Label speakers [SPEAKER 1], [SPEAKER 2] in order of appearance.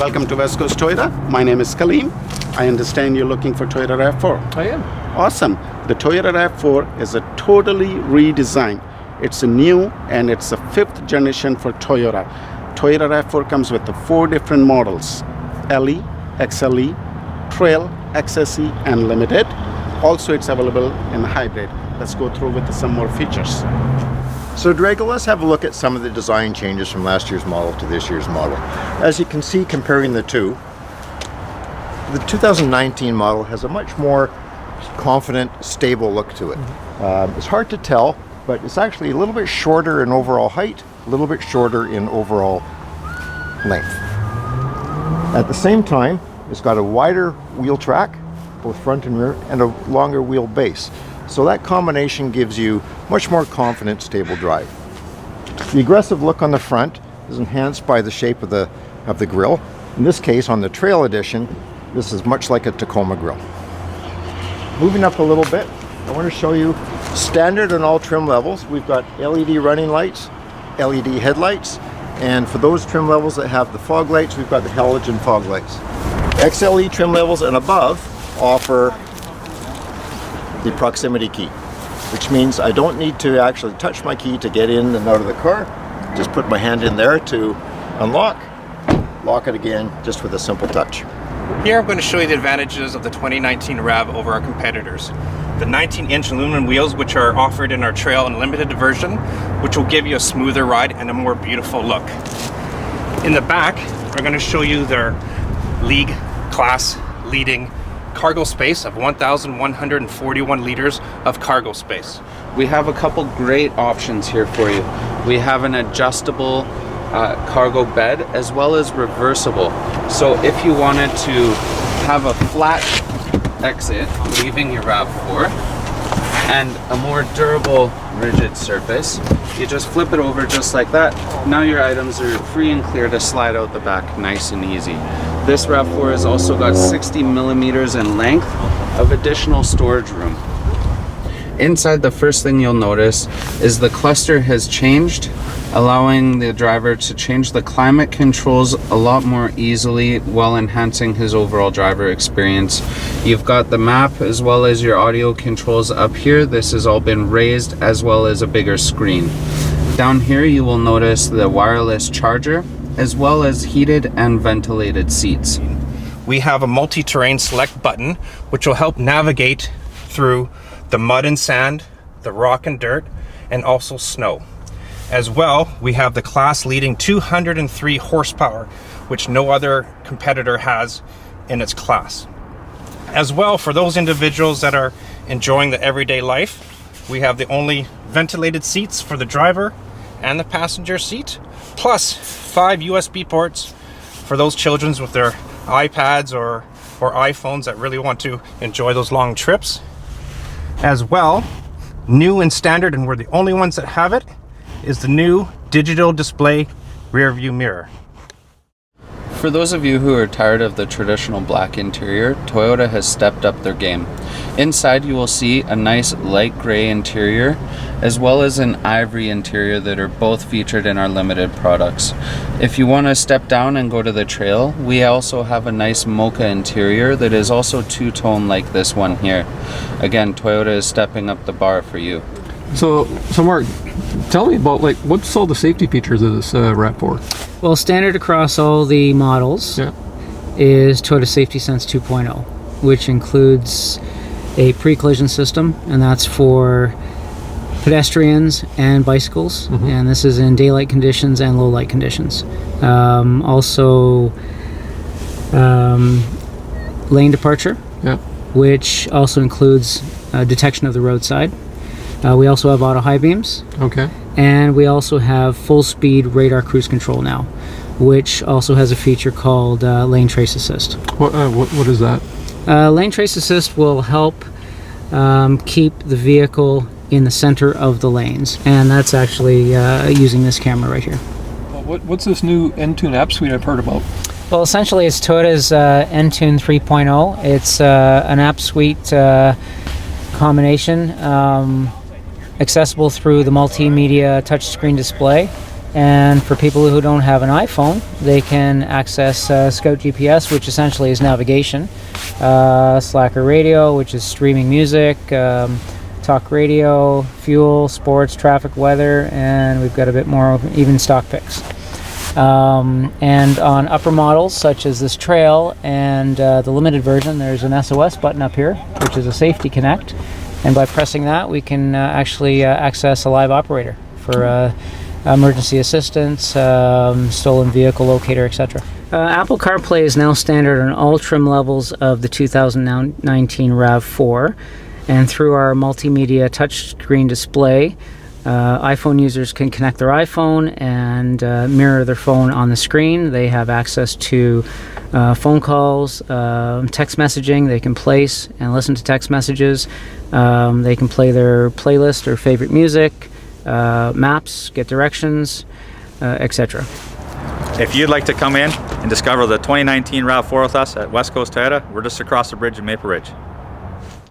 [SPEAKER 1] Welcome to West Coast Toyota. My name is Kaleem. I understand you're looking for Toyota RAV4.
[SPEAKER 2] I am.
[SPEAKER 1] Awesome. The Toyota RAV4 is a totally redesigned. It's a new and it's a 5th generation for Toyota. Toyota RAV4 comes with the 4 different models: LE, XLE, Trail, XSE, and Limited. Also, it's available in hybrid. Let's go through with some more features.
[SPEAKER 3] So Drago, let's have a look at some of the design changes from last year's model to this year's model. As you can see, comparing the two, the 2019 model has a much more confident, stable look to it. It's hard to tell, but it's actually a little bit shorter in overall height, a little bit shorter in overall length. At the same time, it's got a wider wheel track, both front and rear, and a longer wheel base. So that combination gives you much more confident, stable drive. The aggressive look on the front is enhanced by the shape of the grille. In this case, on the Trail Edition, this is much like a Tacoma grille. Moving up a little bit, I want to show you standard on all trim levels. We've got LED running lights, LED headlights, and for those trim levels that have the fog lights, we've got the halogen fog lights. XLE trim levels and above offer the proximity key, which means I don't need to actually touch my key to get in and out of the car. Just put my hand in there to unlock, lock it again, just with a simple touch.
[SPEAKER 4] Here I'm going to show you the advantages of the 2019 RAV over our competitors. The 19-inch aluminum wheels, which are offered in our Trail and Limited version, which will give you a smoother ride and a more beautiful look. In the back, we're going to show you their league class leading cargo space of 1,141 liters of cargo space.
[SPEAKER 5] We have a couple great options here for you. We have an adjustable cargo bed as well as reversible. So if you wanted to have a flat exit leaving your RAV4 and a more durable rigid surface, you just flip it over just like that. Now your items are free and clear to slide out the back nice and easy. This RAV4 has also got 60 millimeters in length of additional storage room. Inside, the first thing you'll notice is the cluster has changed, allowing the driver to change the climate controls a lot more easily while enhancing his overall driver experience. You've got the map as well as your audio controls up here. This has all been raised, as well as a bigger screen. Down here you will notice the wireless charger as well as heated and ventilated seats.
[SPEAKER 4] We have a multi-terrain select button which will help navigate through the mud and sand, the rock and dirt, and also snow. As well, we have the class leading 203 horsepower, which no other competitor has in its class. As well, for those individuals that are enjoying the everyday life, we have the only ventilated seats for the driver and the passenger seat, plus 5 USB ports for those children with their iPads or iPhones that really want to enjoy those long trips. As well, new and standard, and we're the only ones that have it, is the new digital display rear view mirror.
[SPEAKER 5] For those of you who are tired of the traditional black interior, Toyota has stepped up their game. Inside you will see a nice light gray interior as well as an ivory interior that are both featured in our Limited products. If you want to step down and go to the Trail, we also have a nice mocha interior that is also two-tone like this one here. Again, Toyota is stepping up the bar for you.
[SPEAKER 2] So Mark, tell me about what's all the safety features of this RAV4?
[SPEAKER 6] Well, standard across all the models is Toyota Safety Sense 2.0, which includes a pre-collision system, and that's for pedestrians and bicycles, and this is in daylight conditions and low light conditions. Also lane departure, which also includes detection of the roadside. We also have auto high beams. Okay. And we also have full speed radar cruise control now, which also has a feature called lane trace assist.
[SPEAKER 2] What is that?
[SPEAKER 6] Lane trace assist will help keep the vehicle in the center of the lanes, and that's actually using this camera right here.
[SPEAKER 2] What's this new Entune app suite I've heard about?
[SPEAKER 6] Well, essentially it's Toyota's Entune 3.0. It's an app suite combination, accessible through the multimedia touchscreen display, And for people who don't have an iPhone, they can access Scout GPS, which essentially is navigation, Slacker Radio, which is streaming music, talk radio, fuel, sports, traffic, weather, and we've got a bit more even stock picks. And on upper models such as this Trail and the limited version, there's an SOS button up here, which is a safety connect, and by pressing that we can actually access a live operator for emergency assistance, stolen vehicle locator, etc. Apple CarPlay is now standard on all trim levels of the 2019 RAV4, and through our multimedia touchscreen display, iPhone users can connect their iPhone and mirror their phone on the screen. They have access to phone calls, text messaging. They can place and listen to text messages. They can play their playlist or favorite music, maps, get directions, etc.
[SPEAKER 7] If you'd like to come in and discover the 2019 RAV4 with us at West Coast Toyota, we're just across the bridge in Maple Ridge.